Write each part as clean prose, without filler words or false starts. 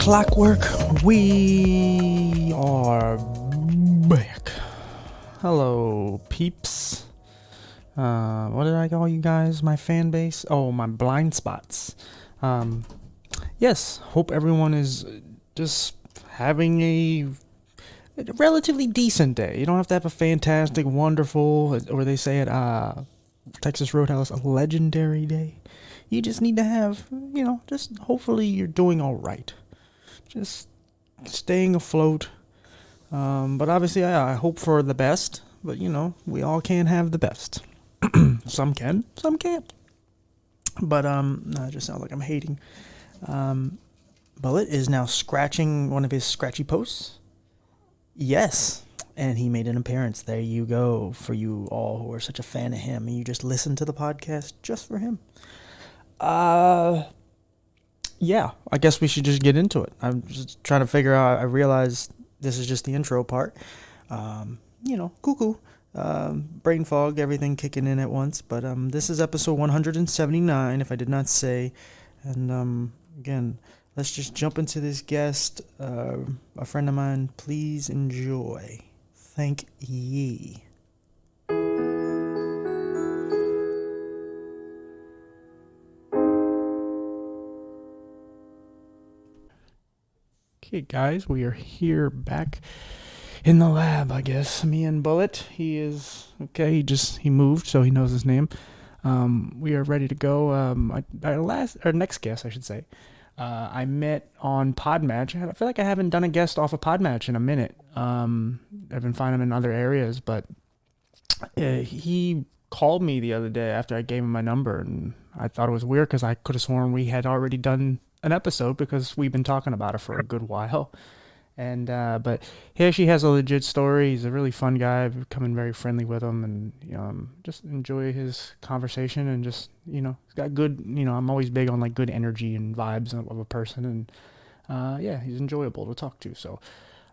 clockwork, we are back. Hello, peeps. What did I call you guys? My fan base? Oh, my blind spots. Yes, hope everyone is just having a relatively decent day. You don't have to have a fantastic, wonderful, or they say at Texas Roadhouse, a legendary day. You just need to have, just hopefully you're doing all right. Just staying afloat. But obviously, I hope for the best. But, we all can't have the best. Some can, some can't. But, no, it just sounds like I'm hating. Bullet is now scratching one of his scratchy posts. Yes. And he made an appearance. There you go. For you all who are such a fan of him. And you just listen to the podcast just for him. Yeah, I guess we should just get into it. I'm just trying to figure out, I realize this is just the intro part. Cuckoo. Brain fog, everything kicking in at once. But this is episode 179, if I did not say. And again, let's just jump into this guest. A friend of mine, please enjoy. Thank ye. Okay, guys, we are here back in the lab, I guess. Me and Bullet. He is okay. He moved, so he knows his name. We are ready to go. Our next guest, I should say. I met on Podmatch. I feel like I haven't done a guest off of Podmatch in a minute. I've been finding him in other areas, but he called me the other day after I gave him my number, and I thought it was weird because I could have sworn we had already done an episode because we've been talking about it for a good while. And but he actually has a legit story. He's a really fun guy. I've become very friendly with him, and just enjoy his conversation, and just he's got good. I'm always big on like good energy and vibes of a person, and he's enjoyable to talk to. So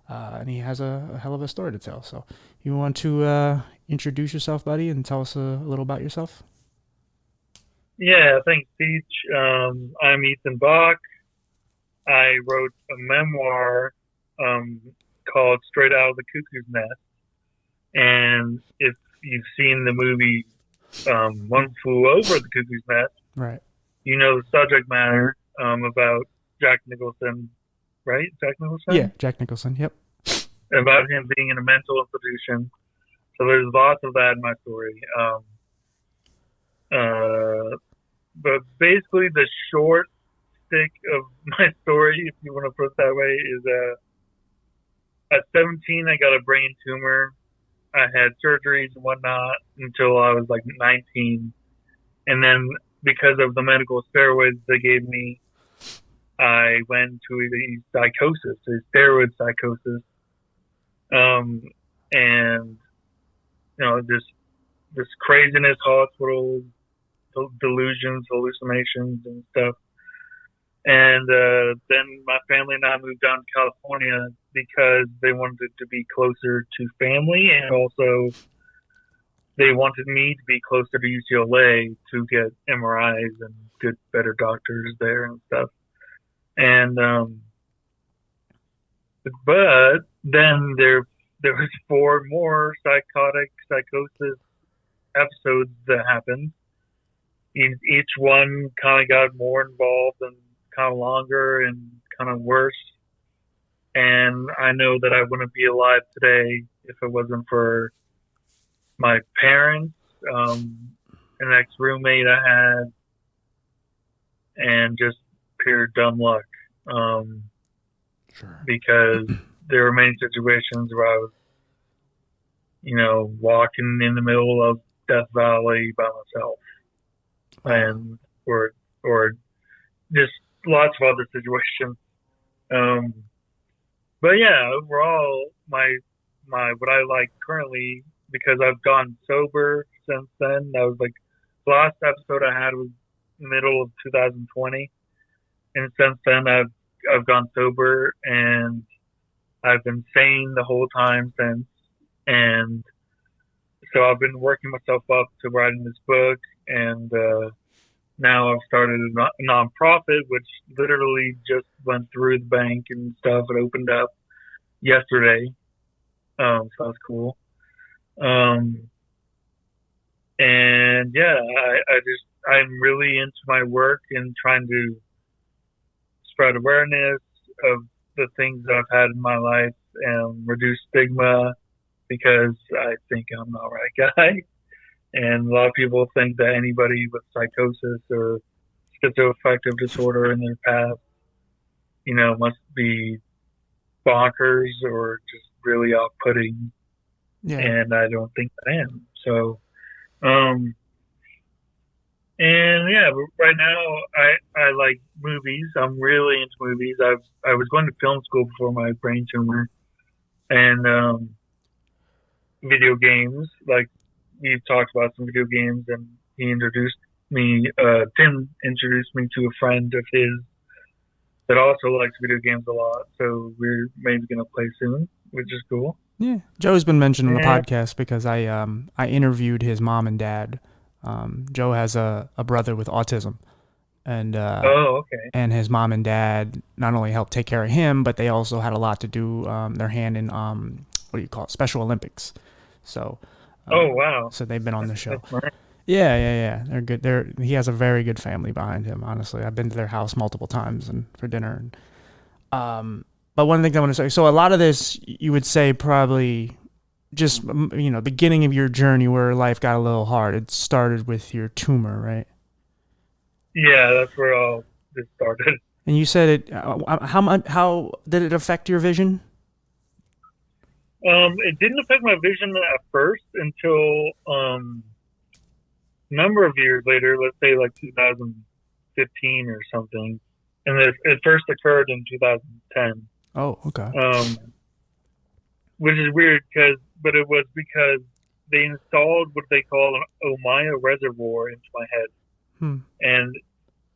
and he has a hell of a story to tell. So you want to introduce yourself, buddy, and tell us a little about yourself? Yeah, thanks, Peach. I'm Ethan Bach. I wrote a memoir called Straight Out of the Cuckoo's Nest. And if you've seen the movie One Flew Over the Cuckoo's Nest, right? You know the subject matter about Jack Nicholson, right? Jack Nicholson? Yeah, Jack Nicholson, yep. About him being in a mental institution. So there's lots of that in my story. But basically, the short stick of my story, if you want to put it that way, is at 17, I got a brain tumor. I had surgeries and whatnot until I was like 19. And then because of the medical steroids they gave me, I went to a psychosis, a steroid psychosis. And, this craziness, hospitals, delusions, hallucinations, and stuff. And then my family and I moved down to California because they wanted to be closer to family, and also they wanted me to be closer to UCLA to get MRIs and get better doctors there and stuff. And but then there was 4 more psychosis episodes that happened. Each one kind of got more involved and kind of longer and kind of worse. And I know that I wouldn't be alive today if it wasn't for my parents, an ex-roommate I had, and just pure dumb luck. Sure. Because there were many situations where I was, walking in the middle of Death Valley by myself. And or just lots of other situations. But yeah, overall, my what I like currently, because I've gone sober since then. That was like the last episode I had was middle of 2020, and since then I've gone sober, and I've been sane the whole time since. And so I've been working myself up to writing this book, and now I've started a nonprofit, which literally just went through the bank and stuff. It opened up yesterday, so that's cool. And yeah, I'm really into my work and trying to spread awareness of the things that I've had in my life and reduce stigma, because I think I'm not right guy. And a lot of people think that anybody with psychosis or schizoaffective disorder in their past, must be bonkers or just really off-putting. Yeah. And I don't think I am. So, and yeah, but right now I like movies. I'm really into movies. I was going to film school before my brain tumor, and video games. Like, we've talked about some video games, and Tim introduced me to a friend of his that also likes video games a lot. So we're maybe gonna play soon, which is cool. Yeah, Joe's been mentioned on the podcast because I interviewed his mom and dad. Joe has a brother with autism, and and his mom and dad not only helped take care of him, but they also had a lot to do their hand in what do you call it, Special Olympics. So oh wow! So they've been on the show. That's nice. Yeah. They're good. He has a very good family behind him. Honestly, I've been to their house multiple times and for dinner. And, but one of the things I want to say, so a lot of this, you would say probably just, beginning of your journey where life got a little hard. It started with your tumor, right? Yeah, that's where all this started. And you said it. How did it affect your vision? It didn't affect my vision at first until a number of years later. Let's say like 2015 or something, and it first occurred in 2010. Oh, okay. Which is weird but it was because they installed what they call an Ommaya reservoir into my head, and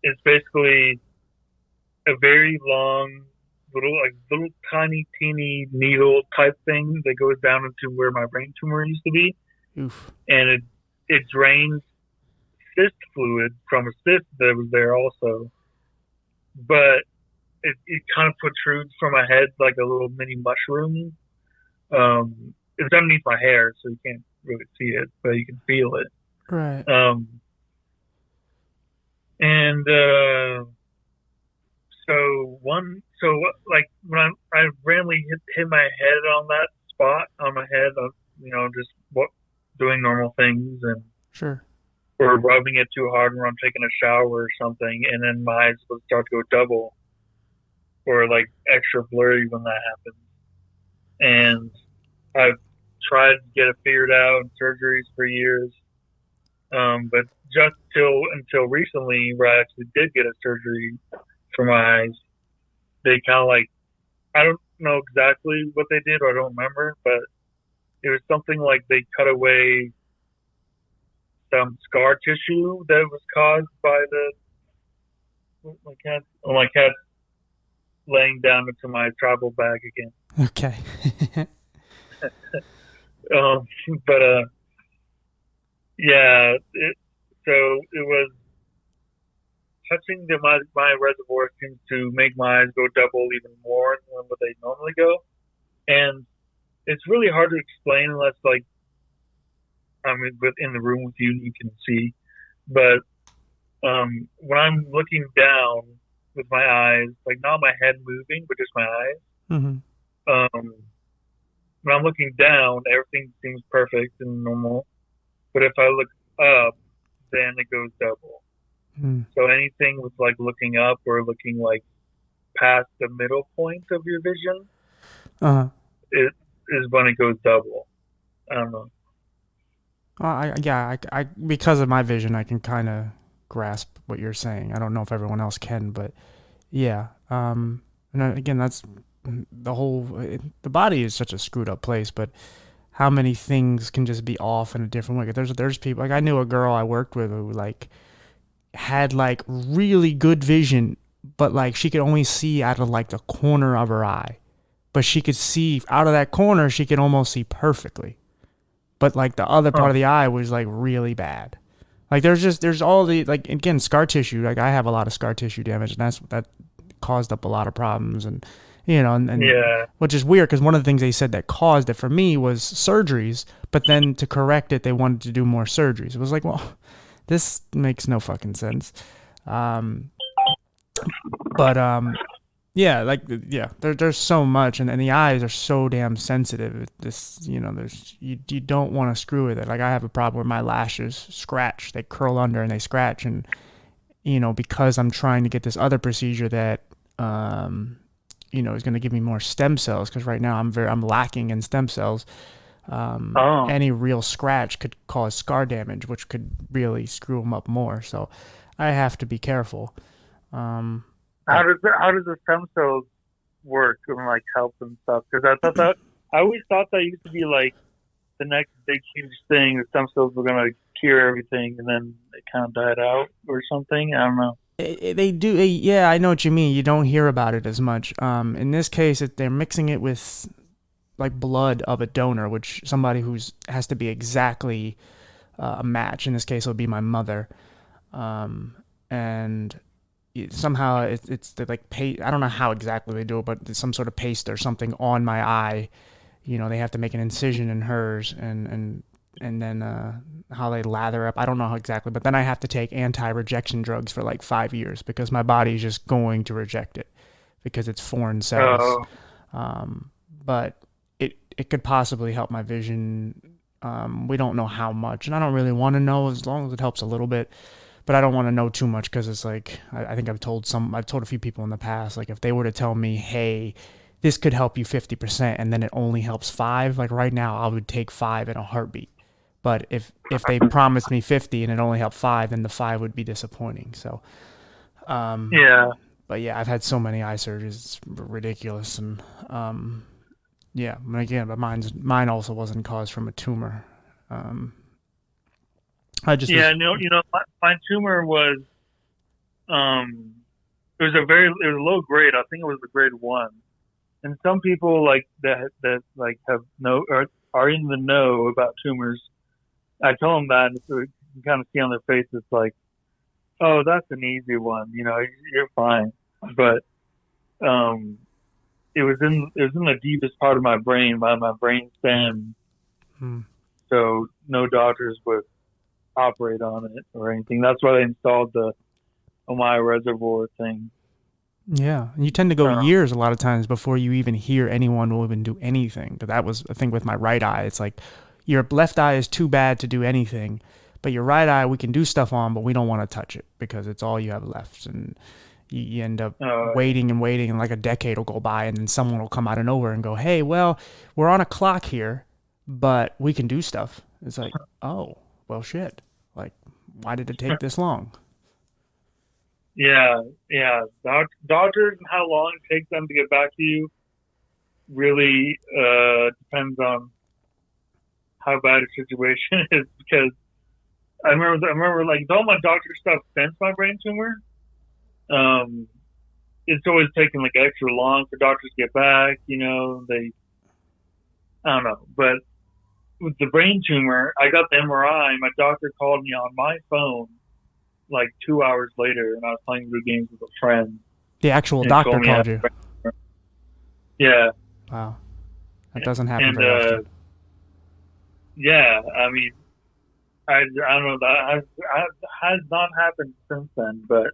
it's basically a very long, little tiny, teeny needle type thing that goes down into where my brain tumor used to be. Oof. And it drains cyst fluid from a cyst that was there also, but it kind of protrudes from my head like a little mini mushroom. It's underneath my hair, so you can't really see it, but you can feel it. Right. So when I randomly hit my head on that spot on my head, just doing normal things and sure, or rubbing it too hard when I'm taking a shower or something, and then my eyes will start to go double or like extra blurry when that happens. And I've tried to get it figured out in surgeries for years, but just until recently, where I actually did get a surgery for my eyes, they kind of I don't know exactly what they did, or I don't remember, but it was something like they cut away some scar tissue that was caused by my cat laying down into my travel bag again. Okay. It was touching my reservoir seems to make my eyes go double even more than what they normally go, and it's really hard to explain unless I'm in the room with you and you can see. But when I'm looking down with my eyes, not my head moving, but just my eyes. Mm-hmm. When I'm looking down, everything seems perfect and normal. But if I look up, then it goes double. Mm. So anything with looking up or looking past the middle point of your vision, it is when it goes double. I don't know. I because of my vision, I can kind of grasp what you're saying. I don't know if everyone else can, but yeah. And again, that's the body is such a screwed up place, but how many things can just be off in a different way? There's people, I knew a girl I worked with who had really good vision, but she could only see out of the corner of her eye, but she could see out of that corner, she could almost see perfectly. But the other part of the eye was really bad. Like there's all the, like, again, scar tissue. Like I have a lot of scar tissue damage, and that caused up a lot of problems, and and Yeah. which is weird because one of the things they said that caused it for me was surgeries, but then to correct it, they wanted to do more surgeries. It was like, well, this makes no fucking sense. Um, but yeah, like, yeah, there's so much, and the eyes are so damn sensitive. This, there's, you don't want to screw with it. Like I have a problem where my lashes scratch, they curl under and they scratch, and because I'm trying to get this other procedure that is going to give me more stem cells, because right now I'm lacking in stem cells. Oh. Any real scratch could cause scar damage, which could really screw them up more. So I have to be careful. How does the stem cells work and like help and stuff? Because I always thought that used to be like the next big huge thing. The stem cells were gonna cure everything, and then it kind of died out or something. I don't know. They do. Yeah, I know what you mean. You don't hear about it as much. In this case, they're mixing it with like blood of a donor, which somebody who's has to be exactly a match. In this case, it'll be my mother. And somehow it's the, like, I don't know how exactly they do it, but there's some sort of paste or something on my eye. They have to make an incision in hers, and then how they lather up. I don't know how exactly, but then I have to take anti-rejection drugs for like 5 years because my body's just going to reject it because it's foreign cells. Oh. But it could possibly help my vision. We don't know how much, and I don't really want to know, as long as it helps a little bit. But I don't want to know too much because it's like, I think I've told a few people in the past, like if they were to tell me, hey, this could help you 50% and then it only helps 5, like right now I would take 5 in a heartbeat. But if they promised me 50 and it only helped 5, then the 5 would be disappointing. So, Yeah. but yeah, I've had so many eye surgeries, it's ridiculous. And yeah, again, but mine also wasn't caused from a tumor. I just Yeah. was. My tumor was it was a low grade. I think it was a grade 1. And some people like that like have no or are in the know about tumors. I tell them that, and so you can kind of see on their face, it's like, oh, that's an easy one. You're fine. But it was in the deepest part of my brain, by my brain stem. Hmm. So no doctors would operate on it or anything. That's why they installed the Omai reservoir thing. Yeah, and you tend to go Uh, years a lot of times before you even hear anyone will even do anything. That was the thing with my right eye. It's like your left eye is too bad to do anything, but your right eye we can do stuff on, but we don't want to touch it because it's all you have left. And you end up waiting and waiting, and like a decade will go by, and then someone will come out of nowhere and go, hey, well, we're on a clock here, but we can do stuff. It's like, oh, well, shit. Like, why did it take this long? yeah, yeah. Doctors and how long it takes them to get back to you really depends on how bad a situation is. Because I remember like all my doctor stuff since my brain tumor. It's always taken like extra long for doctors to get back. I don't know, but with the brain tumor, I got the MRI. My doctor called me on my phone like 2 hours later, and I was playing video games with a friend. The actual And he doctor told me I called had you. brain tumor. Yeah, Wow. That doesn't happen and very often. yeah, I mean, I don't know, that has not happened since then. But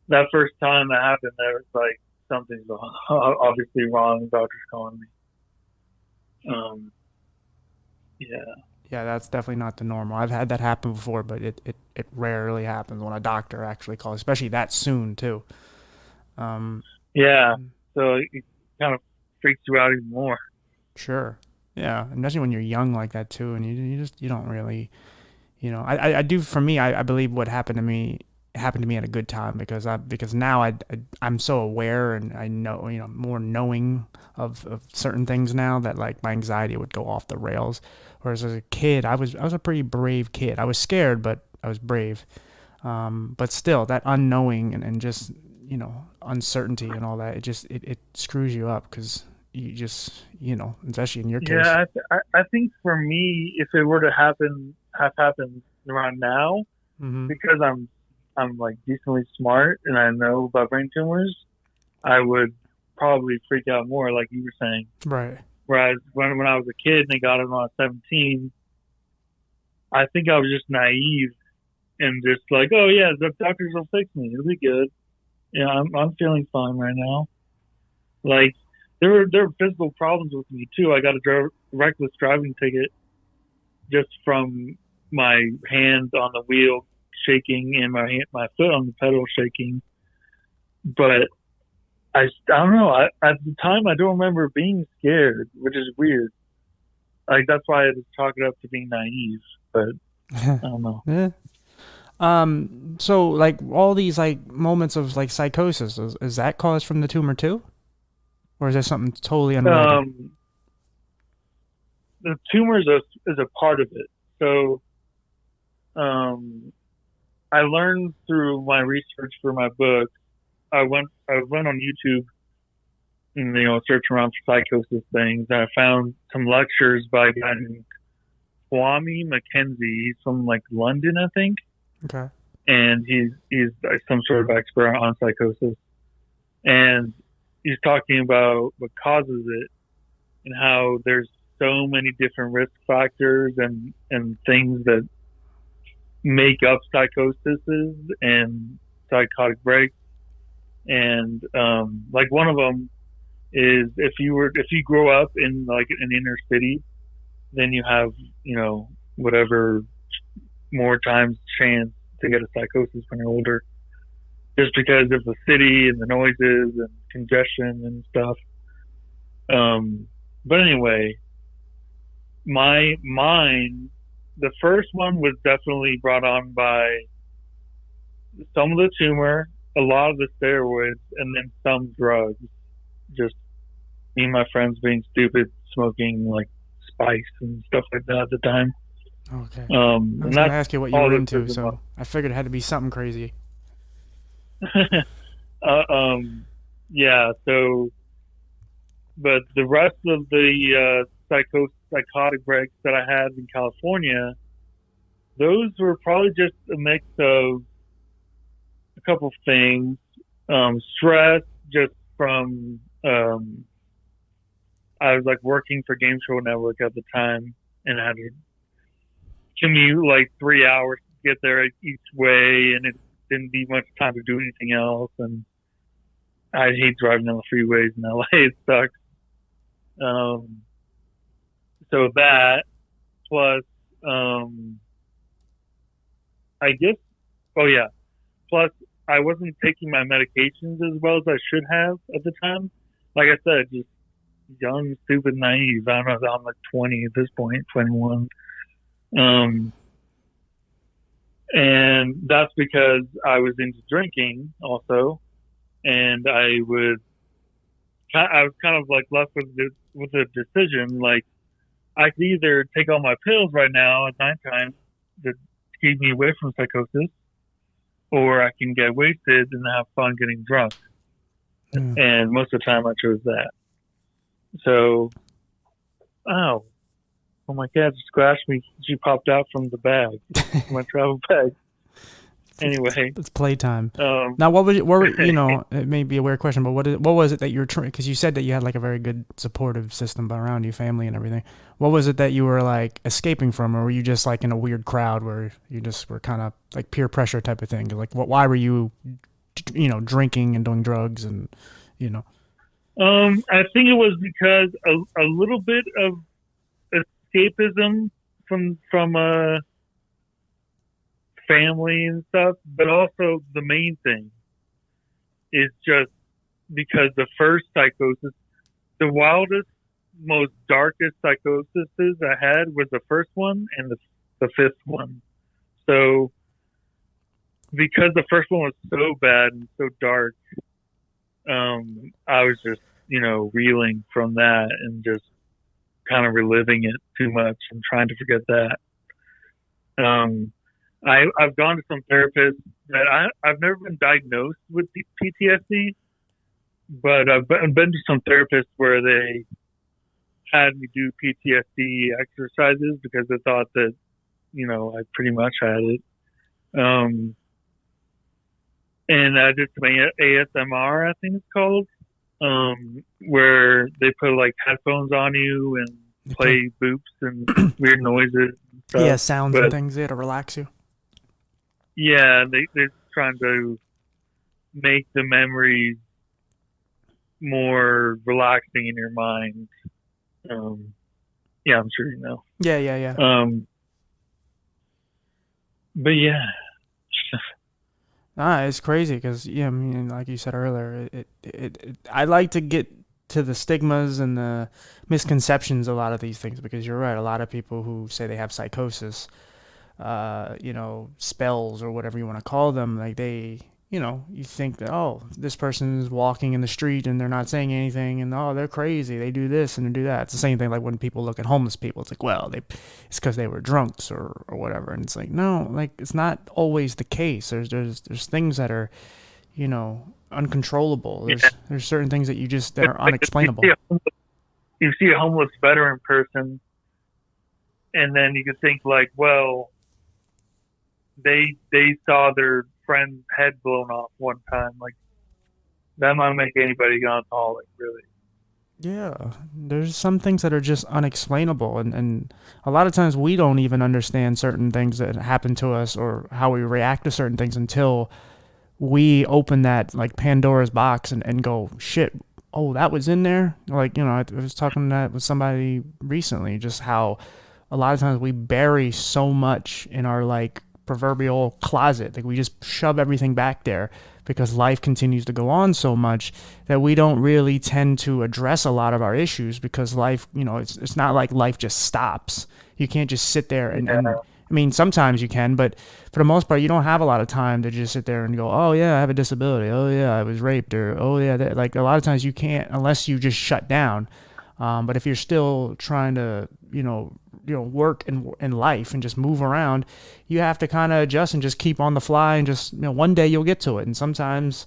that first time that happened, there was like something's obviously wrong. The doctor's calling me. Yeah. Yeah, that's definitely not the normal. I've had that happen before, but it rarely happens when a doctor actually calls, especially that soon too. Um, Yeah. So it kind of freaks you out even more. sure. Yeah, especially when you're young like that too, and you don't really, I do, for me, I believe what happened to me at a good time, because now I'm so aware, and I know, more knowing of certain things now, that like my anxiety would go off the rails. Whereas as a kid, I was a pretty brave kid. I was scared, but I was brave. But still, that unknowing, and just, uncertainty and all that, it screws you up, because you just, especially in your case. Yeah, I think for me, if it were to have happened right now, Mm-hmm. because I'm like decently smart and I know about brain tumors, I would probably freak out more, like you were saying. Right. Whereas when I was a kid and they got it when I was 17, I think I was just naive and just like, oh yeah, the doctors will fix me. It'll be good. Yeah, I'm feeling fine right now. Like there were physical problems with me too. I got a reckless driving ticket just from my hands on the wheel shaking and my foot on the pedal shaking. But I don't know. At the time, I don't remember being scared, which is weird. Like that's why I just chalk it up to being naive. But I don't know. Yeah. So like all these like moments of like psychosis, is that caused from the tumor too? Or is that something totally unrelated? Um, the tumor is a part of it. So um, I learned through my research for my book. I went on YouTube and searching around for psychosis things. And I found some lectures by a guy named Kwame Mackenzie. He's from like London, I think, Okay. and he's like some sort of expert on psychosis. And he's talking about what causes it and how there's so many different risk factors and things that make up psychoses and psychotic breaks. And like one of them is if you grow up in like an inner city, then you have whatever more times chance to get a psychosis when you're older, just because of the city and the noises and congestion and stuff. But anyway, the first one was definitely brought on by some of the tumor, a lot of the steroids, and then some drugs. Just me and my friends being stupid, smoking like spice and stuff like that at the time. Okay. I was And gonna that's ask you what you all were this into, is about. so I figured it had to be something crazy. Yeah. So, but the rest of the psychotic breaks that I had in California, those were probably just a mix of a couple of things. Stress, just from I was like working for Game Show Network at the time, and I had to commute like 3 hours to get there each way, and it didn't be much time to do anything else. And I hate driving on the freeways in LA. It sucks. So that plus, I guess, oh yeah, plus I wasn't taking my medications as well as I should have at the time. Like I said, just young, stupid, naive. I don't know. I'm like 20 at this point, 21. And that's because I was into drinking also, and I was kind of like left with a decision. Like I could either take all my pills right now at nighttime to keep me away from psychosis, or I can get wasted and have fun getting drunk. Mm. And most of the time, I chose that. So, oh my cat just scratched me. She popped out from the bag, my travel bag. Anyway, It's playtime. um, Now, what were it may be a weird question, but what was it that you were trying? Because you said that you had like a very good supportive system around you, family and everything. What was it that you were like escaping from, or were you just like in a weird crowd where you just were kind of like peer pressure type of thing? Like, why were you, drinking and doing drugs and, I think it was because a little bit of escapism from family and stuff, but also the main thing is just because the first psychosis, the wildest, most darkest psychoses I had was the first one and the fifth one. So because the first one was so bad and so dark, I was just reeling from that and just kind of reliving it too much and trying to forget that. I've gone to some therapists that I've never been diagnosed with PTSD, but I've been to some therapists where they had me do PTSD exercises because they thought that I pretty much had it. And I did some ASMR, I think it's called, where they put like headphones on you and play boops and weird noises and stuff. Yeah, sounds and things there to relax you. Yeah, they're trying to make the memories more relaxing in your mind. Yeah, I'm sure you know. Yeah. But yeah. It's crazy because, yeah, I mean, like you said earlier, I like to get to the stigmas and the misconceptions of a lot of these things, because you're right. A lot of people who say they have psychosis, spells or whatever you want to call them, like you think that, oh, this person's walking in the street and they're not saying anything, and oh, they're crazy, they do this and they do that. It's the same thing like when people look at homeless people. It's like, well, it's because they were drunks or whatever. And it's like, no, like, it's not always the case. There's things that are, uncontrollable. There's certain things that are unexplainable. You see a homeless veteran person, and then you could think like, well, they saw their friend's head blown off one time. Like, that might make anybody alcoholic, really. Yeah, there's some things that are just unexplainable, and a lot of times we don't even understand certain things that happen to us or how we react to certain things until we open that, like, Pandora's box and go, shit, oh, that was in there? Like, I was talking to that with somebody recently, just how a lot of times we bury so much in our, like, proverbial closet. Like, we just shove everything back there because life continues to go on so much that we don't really tend to address a lot of our issues, because life, it's not like life just stops. You can't just sit there and I mean, sometimes you can, but for the most part, you don't have a lot of time to just sit there and go, oh yeah, I have a disability. Oh yeah, I was raped, or oh yeah, like, a lot of times you can't, unless you just shut down. But if you're still trying to, work in life and just move around, you have to kind of adjust and just keep on the fly, and just, one day you'll get to it. And sometimes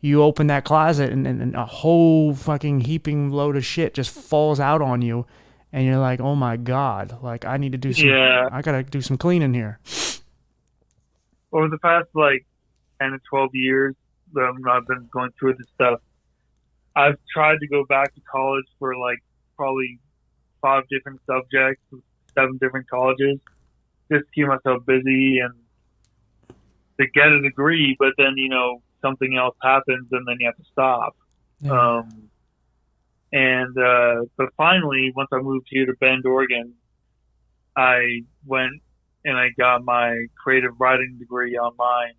you open that closet and a whole fucking heaping load of shit just falls out on you, and you're like, oh my God, like, I need to do some, I gotta do some cleaning here. Over the past, like, 10 to 12 years that I've been going through this stuff, I've tried to go back to college for, like, probably 5 different subjects, 7 different colleges, just to keep myself busy and to get a degree. But then, something else happens and then you have to stop. Yeah. But finally, once I moved here to Bend, Oregon, I went and I got my creative writing degree online.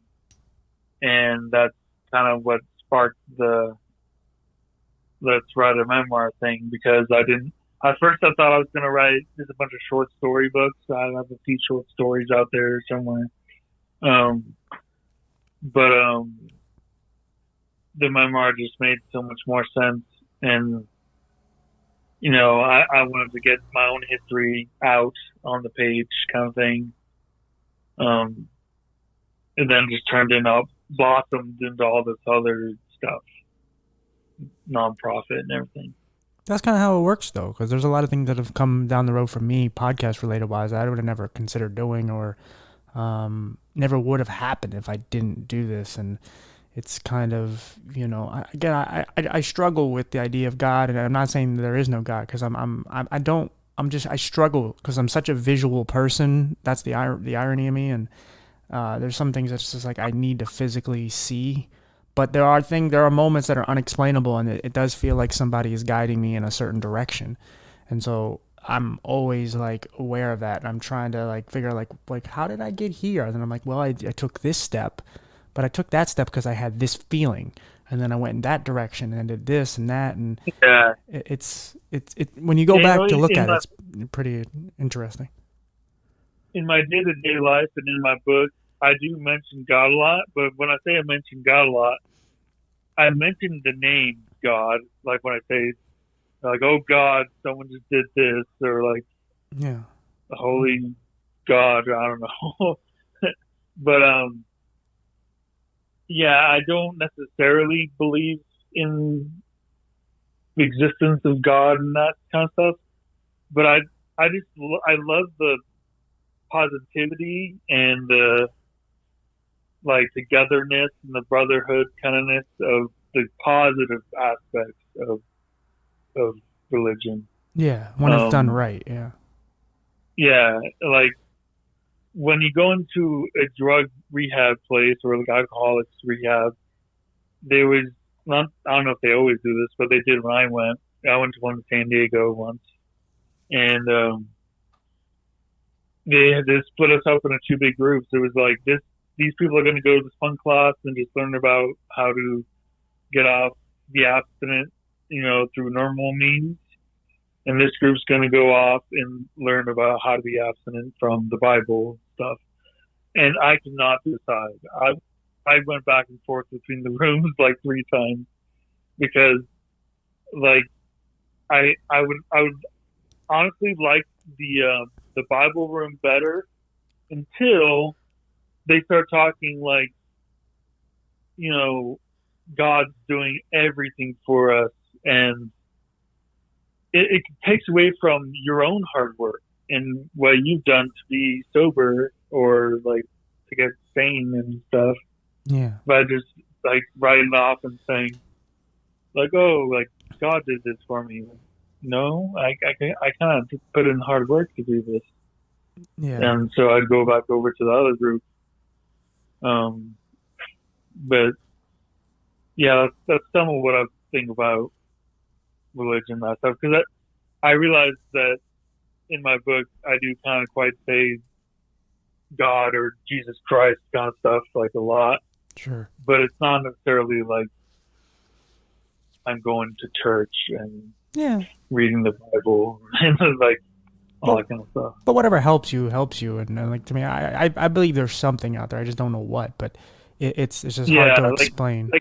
And that's kind of what sparked the let's write a memoir thing, because at first I thought I was going to write just a bunch of short story books. I have a few short stories out there somewhere. But the memoir just made so much more sense. And, I wanted to get my own history out on the page, kind of thing. And then just blossomed into all this other stuff, nonprofit and everything. That's kind of how it works, though, because there's a lot of things that have come down the road for me, podcast related wise, I would have never considered doing, or never would have happened if I didn't do this. And it's kind of, I struggle with the idea of God, and I'm not saying there is no God, because I struggle because I'm such a visual person. That's the irony of me. And there's some things that's just like I need to physically see. But there are moments that are unexplainable, and it does feel like somebody is guiding me in a certain direction. And so I'm always, like, aware of that. And I'm trying to, like, figure like how did I get here? And then I'm like, well, I took this step, but I took that step because I had this feeling, and then I went in that direction and did this and that. And yeah, it's when you go back to look at it, it's pretty interesting. In my day-to-day life and in my book, I do mention God a lot, but when I say I mention God a lot, I mention the name God. Like when I say, like, oh God, someone just did this, or like, yeah, the holy God, I don't know. But yeah, I don't necessarily believe in the existence of God and that kind of stuff. But I love positivity and the like togetherness and the brotherhood kindness of the positive aspects of religion. Yeah, when it's done right. Yeah. Yeah, like when you go into a drug rehab place or like alcoholics rehab, they always not I don't know if they always do this, but they did when I went. I went to one in San Diego once, and they split us up into two big groups. It was like this: these people are going to go to this fun class and just learn about how to get off the abstinent, through normal means. And this group's going to go off and learn about how to be abstinent from the Bible stuff. And I could not decide. I went back and forth between the rooms like 3 times because, like, I would honestly like the Bible room better until they start talking like, God's doing everything for us, and it takes away from your own hard work and what you've done to be sober or like to get sane and stuff. Yeah. By just like writing off and saying like, oh, like God did this for me. No, I kind of put in hard work to do this. Yeah. And so I'd go back over to the other group. But yeah, that's some of what I think about religion and that stuff, because I realized that in my book I do kind of quite say God or Jesus Christ kind of stuff like a lot. Sure. But it's not necessarily like I'm going to church and reading the Bible and like all that kind of stuff. But whatever helps you, and like to me, I believe there's something out there. I just don't know what, but it's just hard to explain.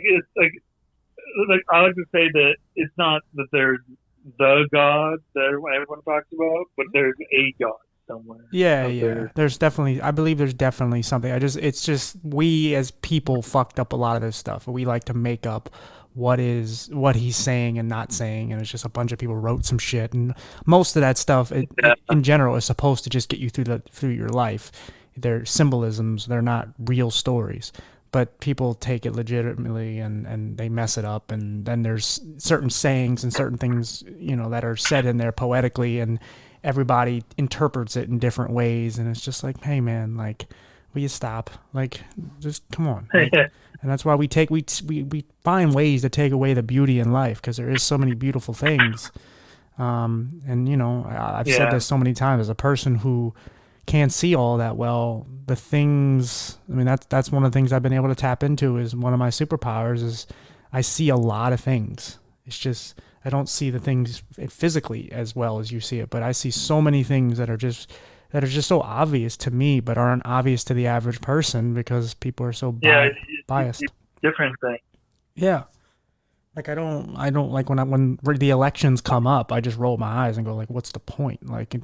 Like I like to say that it's not that there's the God that everyone talks about, but there's a God somewhere. Yeah. There's definitely, I believe there's definitely something. It's just we as people fucked up a lot of this stuff. We like to make up what he's saying and not saying, and it's just a bunch of people wrote some shit, and most of that stuff in general is supposed to just get you through your life. They're symbolisms, they're not real stories. But people take it legitimately and they mess it up, and then there's certain sayings and certain things, that are said in there poetically, and everybody interprets it in different ways, and it's just like, hey man, like, will you stop? Like, just come on. Like, and that's why we find ways to take away the beauty in life, because there is so many beautiful things. And I've said this so many times, as a person who can't see all that well, the things, I mean, that's one of the things I've been able to tap into. Is one of my superpowers is I see a lot of things. It's just I don't see the things physically as well as you see it, but I see so many things that are just so obvious to me, but aren't obvious to the average person because people are so biased. It's different thing. Yeah. Like I don't like when the elections come up, I just roll my eyes and go like, what's the point? Like,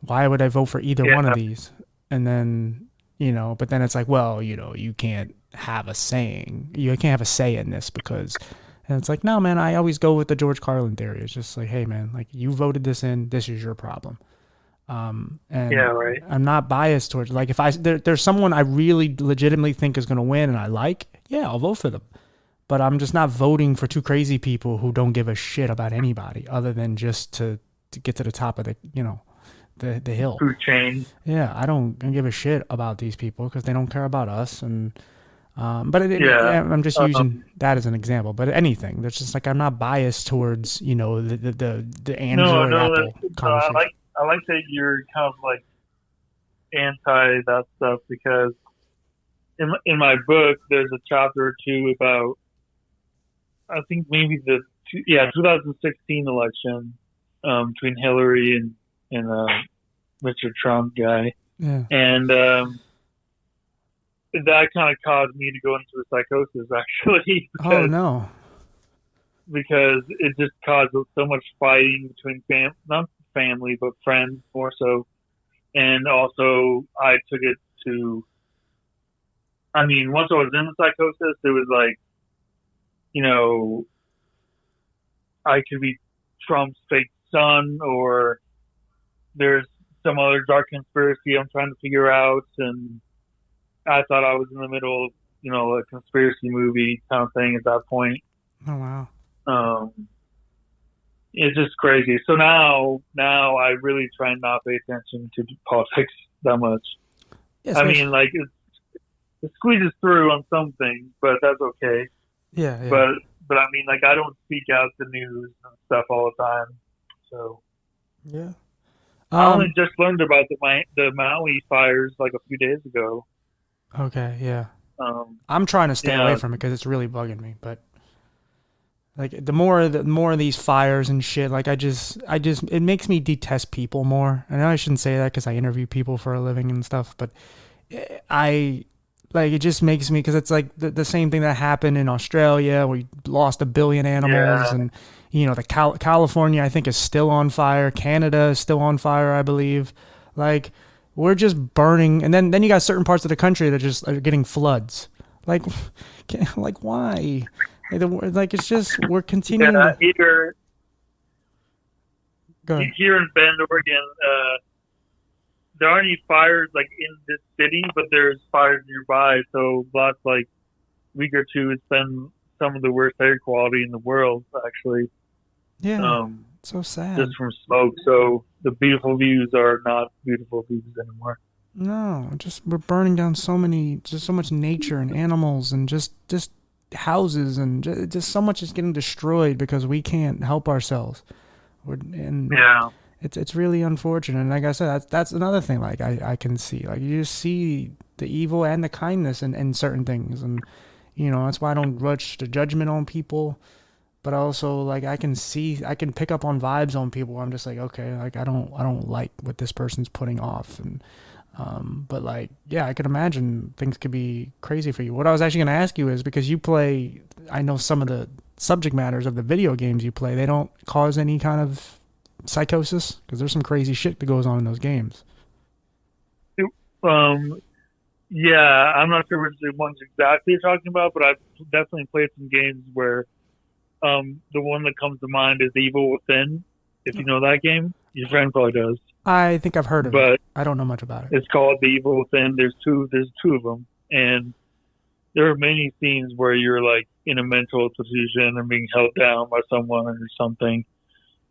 why would I vote for either one of these? And then, but then it's like, well, you can't have a saying. You can't have a say in this because, and it's like, no, man, I always go with the George Carlin theory. It's just like, hey, man, like you voted this in, this is your problem. And right. I'm not biased towards, like, if there's someone I really legitimately think is going to win and I like, I'll vote for them. But I'm just not voting for two crazy people who don't give a shit about anybody other than just to get to the top of the hill. Food chain. Yeah, I don't give a shit about these people because they don't care about us. And I'm just using that as an example. But anything, that's just like I'm not biased towards the Android Apple conversation. I like that you're kind of like anti that stuff, because in my book there's a chapter or two about, I think maybe 2016 election between Hillary and Mr. Trump guy. Yeah. And that kind of caused me to go into a psychosis, actually. Oh, no. Because it just caused so much fighting between not family, but friends more so. And also, I took it to, I mean, once I was in the psychosis, it was like, I could be Trump's fake son, or there's some other dark conspiracy I'm trying to figure out, and I thought I was in the middle of, a conspiracy movie kind of thing at that point. Oh wow. Um, it's just crazy. So now I really try and not pay attention to politics that much. Yeah, I mean, especially. like it squeezes through on some things, but that's okay. Yeah, yeah. But I mean, like I don't seek out the news and stuff all the time. So Yeah. I only Um. just learned about the Maui fires like a few days ago. Okay. Yeah. Um, I'm trying to stay away yeah, from it because it's really bugging me. But like the more of these fires and shit, like I just it makes me detest people more. I know I shouldn't say that because I interview people for a living and stuff, but I like it just makes me because it's like the same thing that happened in Australia. We lost 1 billion animals, yeah, and the California I think is still on fire. Canada is still on fire, I believe. Like we're just burning, and then you got certain parts of the country that just are getting floods. Like, like why? Like it's just we're continuing yeah. to go. Here in Bend, Oregon, there aren't any fires like in this city, but there's fires nearby. So last like week or two, it's been some of the worst air quality in the world, actually, Yeah, um, so just sad. from smoke. So the beautiful views are not beautiful views anymore. No, just we're burning down just so much nature and animals and just houses and just so much is getting destroyed because we can't help ourselves. And Yeah, it's really unfortunate. And like I said, that's another thing. Like I can see, like you just see the evil and the kindness in certain things, and that's why I don't rush to judgment on people. But also like I can pick up on vibes on people. I'm just like okay, like I don't like what this person's putting off, and but like, yeah, I could imagine things could be crazy for you. What I was actually going to ask you is because you play, I know some of the subject matters of the video games you play, they don't cause any kind of psychosis because there's some crazy shit that goes on in those games. um, yeah. I'm not sure which ones exactly you're talking about, but I've definitely played some games where the one that comes to mind is Evil Within. If you know that game, your friend probably does. I think I've heard of it. But I don't know much about it. it's called The Evil Within. There's two of them, and there are many scenes where you're like in a mental institution and being held down by someone or something.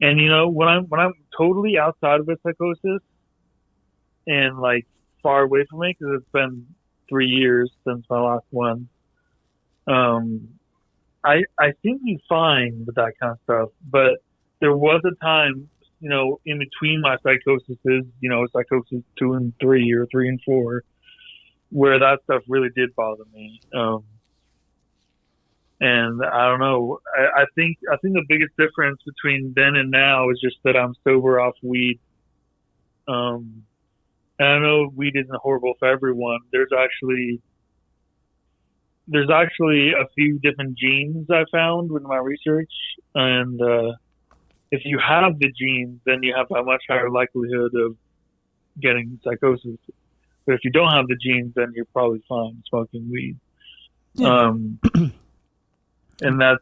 And when I'm totally outside of a psychosis and like far away from it because it's been 3 years since my last one. Um, I seem to be fine with that kind of stuff, but there was a time, in between my psychoses, psychosis 2 and 3 or 3 and 4, where that stuff really did bother me. And I don't know. I think the biggest difference between then and now is just that I'm sober off weed. Um, and I know weed isn't horrible for everyone. There's actually a few different genes I found with my research, and if you have the genes, then you have a much higher likelihood of getting psychosis. But if you don't have the genes, then you're probably fine smoking weed. Yeah. Um, and that's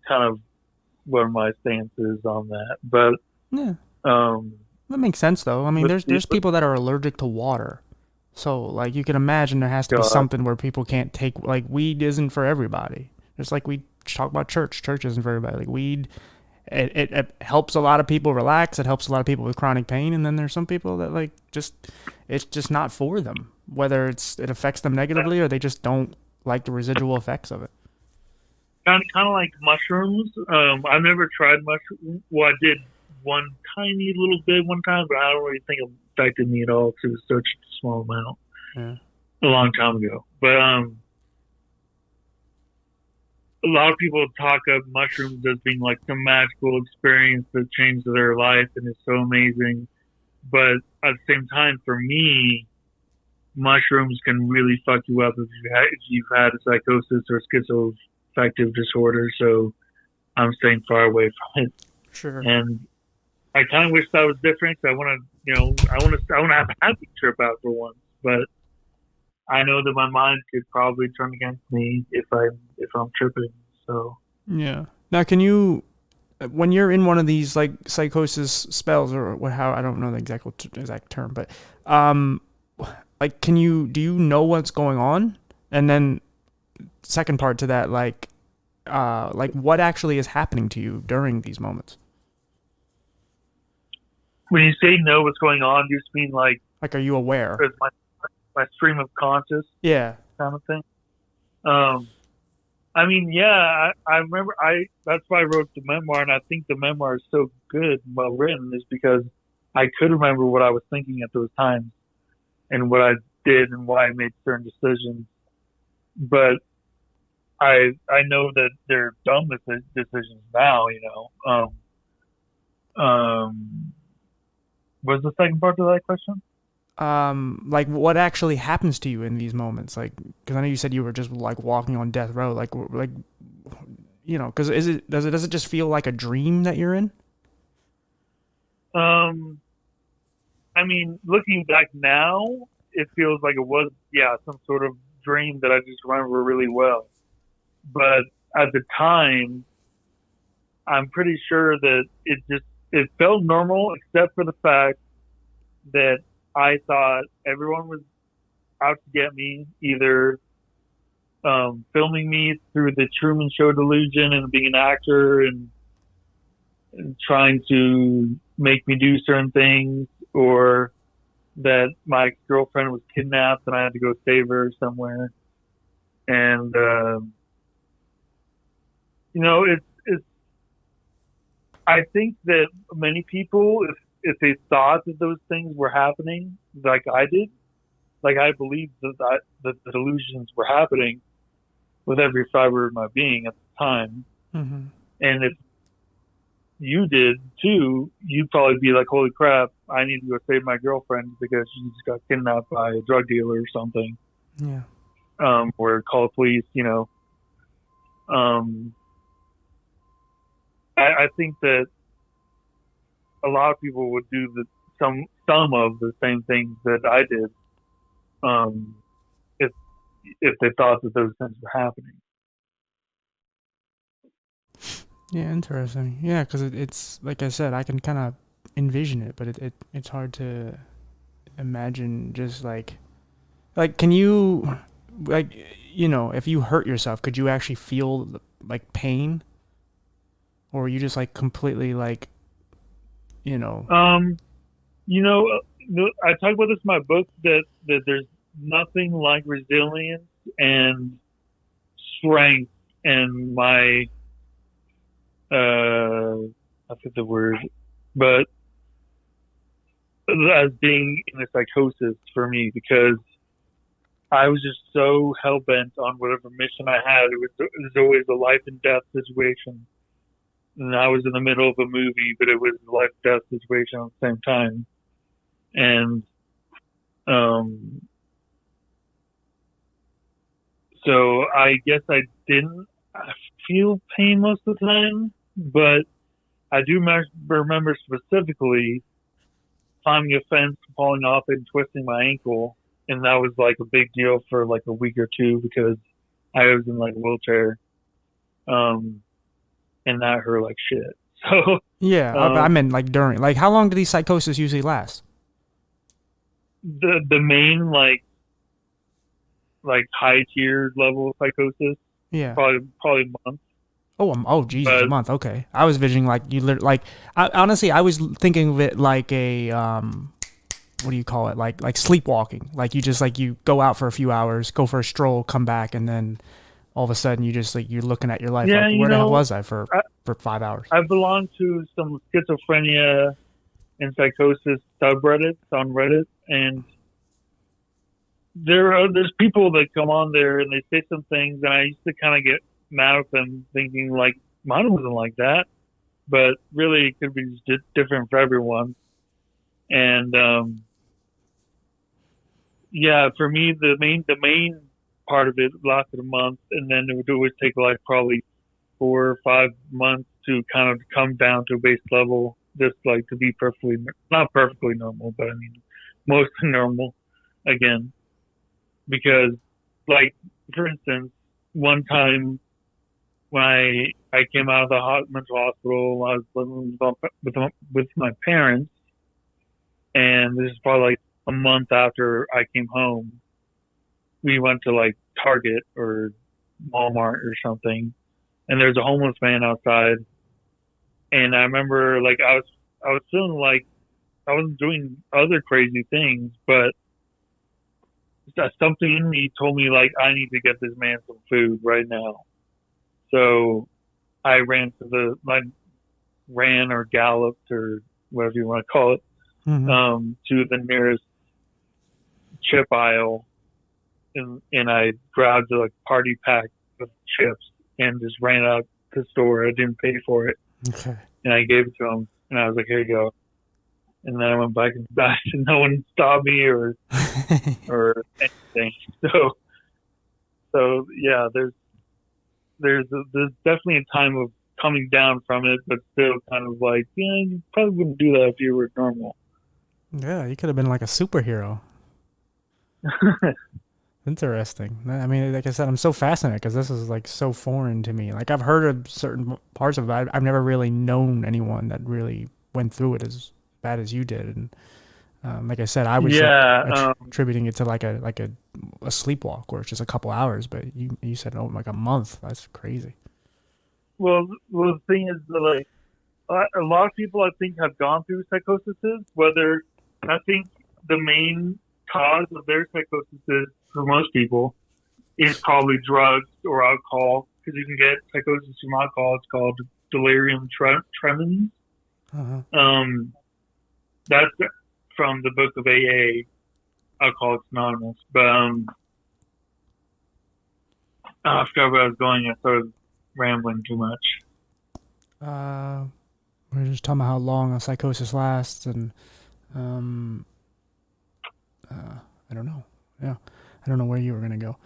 kind of what my stance is on that. But Yeah. um, That makes sense though. I mean, but, there's people that are allergic to water. So like you can imagine there has to be God, something where people can't take like weed isn't for everybody. Just like we talk about church. Church isn't for everybody. Like weed it helps a lot of people relax. It helps a lot of people with chronic pain, and then there's some people that like just it's just not for them. Whether it affects them negatively or they just don't like the residual effects of it. kind of like mushrooms. I've never tried mushrooms. Well, I did one tiny little bit one time, but I don't really think it affected me at all because it was such a small amount Yeah. a long time ago. But a lot of people talk of mushrooms as being like some magical experience that changed their life and is so amazing. But at the same time, for me, mushrooms can really fuck you up if you've had a psychosis or schizoaffective disorder. So I'm staying far away from it. Sure. And I kind of wish that was different. I want to, I want to have a happy trip out for once. But I know that my mind could probably turn against me if I'm tripping. So Yeah. Now, can you when you're in one of these like psychosis spells or what, how, I don't know the exact term, but um like do you know what's going on? And then second part to that, like what actually is happening to you during these moments? When you say know what's going on, you just mean like Like, are you aware? is my stream of conscious Yeah. kind of thing. Um, I mean, yeah, I remember. That's why I wrote the memoir, and I think the memoir is so good and well written is because I could remember what I was thinking at those times and what I did and why I made certain decisions. But I know that they're dumb decisions now. What's the second part of that question? Like what actually happens to you in these moments? Like, because I know you said you were just like walking on death row. Like, because does it just feel like a dream that you're in? Um, I mean, looking back now, it feels like it was, yeah, some sort of dream that I just remember really well. But at the time, I'm pretty sure that it felt normal, except for the fact that I thought everyone was out to get me, either filming me through the Truman Show delusion and being an actor and trying to make me do certain things, or that my ex-girlfriend was kidnapped and I had to go save her somewhere. And it's. I think that many people, if they thought that those things were happening, like I did, like I believed that the delusions were happening with every fiber of my being at the time. Mm-hmm. And if you did too, you'd probably be like, "Holy crap! I need to go save my girlfriend because she just got kidnapped by a drug dealer or something." Yeah. Or call the police. I think that a lot of people would do some of the same things that I did, if they thought that those things were happening. Yeah, interesting. Yeah, because it's like I said, I can kind of envision it, but it's hard to imagine just like can you like if you hurt yourself, could you actually feel like pain, or are you just like completely like you know Um, I talk about this in my book that there's nothing like resilience and strength and my I forget the word, but as being in a psychosis for me because I was just so hell bent on whatever mission I had. It was always a life and death situation, and I was in the middle of a movie, but it was a life death situation at the same time. And um, so I guess I didn't feel pain most of the time, but I do remember specifically climbing a fence, falling off it, and twisting my ankle, and that was like a big deal for like a week or two because I was in like a wheelchair, and that hurt like shit. So yeah, I um, meant like during, like, how long do these psychosis usually last? the main like high tier level of psychosis Yeah. probably months, Oh, Jesus, a but month. Okay, I was visioning like like honestly, I was thinking of it like a what do you call it? Like sleepwalking. Like you just like you go out for a few hours, go for a stroll, come back, and then all of a sudden you just like you're looking at your life like, yeah, where the hell was I for I, 5 hours? I belong to some schizophrenia and psychosis subreddits on Reddit, and there's people that come on there and they say some things, and I used to kind of get mad at them, thinking like mine wasn't like that, but really it could be just different for everyone. And yeah, for me the main part of it lasted a month, and then it would always take like probably 4 or 5 months to kind of come down to a base level, just like to be perfectly not perfectly normal, but I mean mostly normal again. Because, like, for instance, one time when I I came out of the mental hospital. I was living with my parents, and this is probably like a month after I came home. We went to like Target or Walmart or something, and there's a homeless man outside. And I remember like I was feeling like I wasn't doing other crazy things, but something in me told me like I need to get this man some food right now. So I ran or galloped or whatever you want to call it, to the nearest chip aisle, and I grabbed a party pack of chips and just ran out the store. I didn't pay for it. Okay. And I gave it to him, and I was like, "Here you go." And then I went back inside, and no one stopped me or anything. So yeah, there's definitely a time of coming down from it, but still kind of like, yeah, you probably wouldn't do that if you were normal. Yeah, you could have been like a superhero. Interesting. I mean, like I said, I'm so fascinated because this is like so foreign to me. Like I've heard of certain parts of it. I've never really known anyone that really went through it as bad as you did. And like I said, I was attributing it to like a sleepwalk where it's just a couple hours. But you said like a month. That's crazy. Well, the thing is, like a lot of people I think have gone through psychosis. Whether I think the main cause of their psychosis for most people is probably drugs or alcohol, because you can get psychosis from alcohol. It's called delirium tremens. That's from the book of AA, Alcoholics Anonymous. But I forgot where I was going. I started rambling too much. We're just talking about how long a psychosis lasts, and I don't know. Yeah, I don't know where you were gonna go.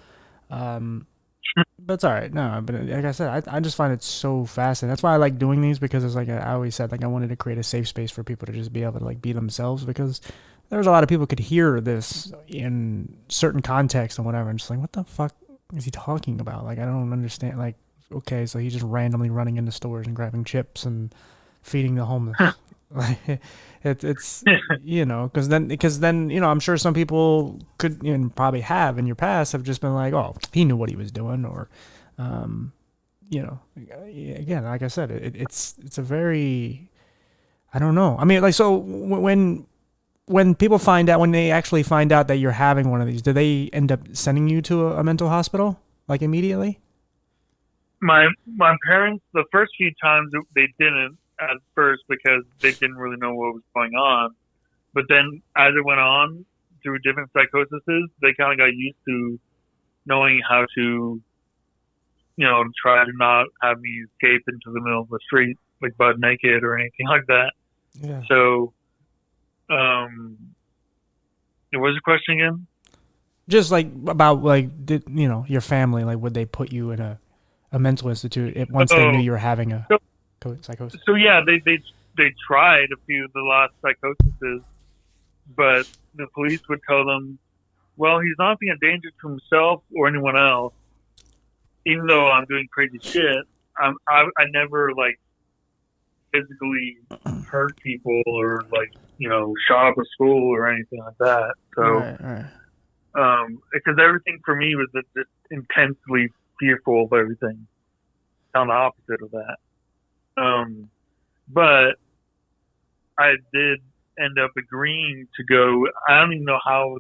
But it's all right. No, but like I said, I just find it so fascinating. That's why I like doing these, because it's like I always said, like I wanted to create a safe space for people to just be able to like be themselves, because there's a lot of people could hear this in certain contexts and whatever, and just like, what the fuck is he talking about? Like I don't understand. Like, okay, so he's just randomly running into stores and grabbing chips and feeding the homeless. Like it's because then I'm sure some people could and probably have in your past have just been like, oh, he knew what he was doing, or again, like I said, it's a very, I don't know. I mean, like, so when people when they actually find out that you're having one of these, do they end up sending you to a mental hospital like immediately? My parents, the first few times they didn't at first, because they didn't really know what was going on. But then as it went on through different psychoses, they kind of got used to knowing how to, try to not have me escape into the middle of the street, like butt naked or anything like that. Yeah. So, what was the question again? Just like about like, your family, like would they put you in a mental institute once they knew you were having a psychosis? So yeah, they tried a few of the last psychoses, but the police would tell them, well, he's not being a danger to himself or anyone else. Even though I'm doing crazy shit, I never like physically hurt people or like shot up a school or anything like that. So, right. Because everything for me was just intensely fearful of everything. On the opposite of that. But I did end up agreeing to go. I don't even know how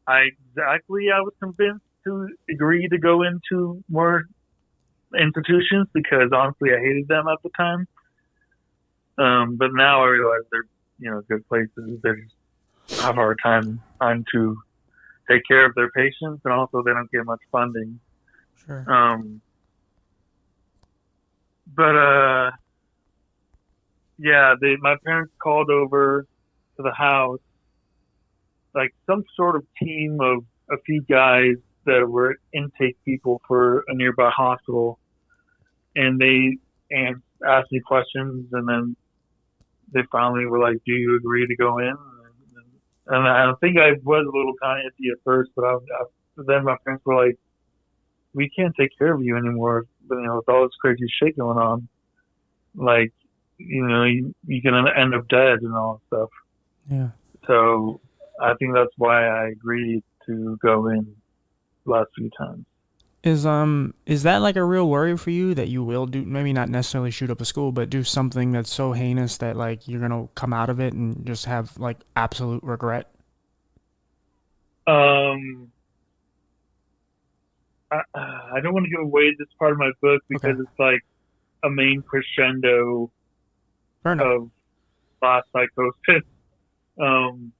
I was convinced to agree to go into more institutions, because honestly I hated them at the time. But now I realize they're good places. They just have a hard time trying to take care of their patients, and also they don't get much funding. Sure. But yeah, my parents called over to the house, like some sort of team of a few guys that were intake people for a nearby hospital, and they asked me questions, and then they finally were like, "Do you agree to go in?" And I think I was a little kind of iffy at first, but then my parents were like, "We can't take care of you anymore. with all this crazy shit going on, like, you can end up dead and all that stuff. Yeah. So I think that's why I agreed to go in last few times. Is that like a real worry for you that you will do, maybe not necessarily shoot up a school, but do something that's so heinous that like you're gonna come out of it and just have like absolute regret? Um, I don't want to give away this part of my book Okay. because it's like a main crescendo Fair enough. of last psychosis. Um,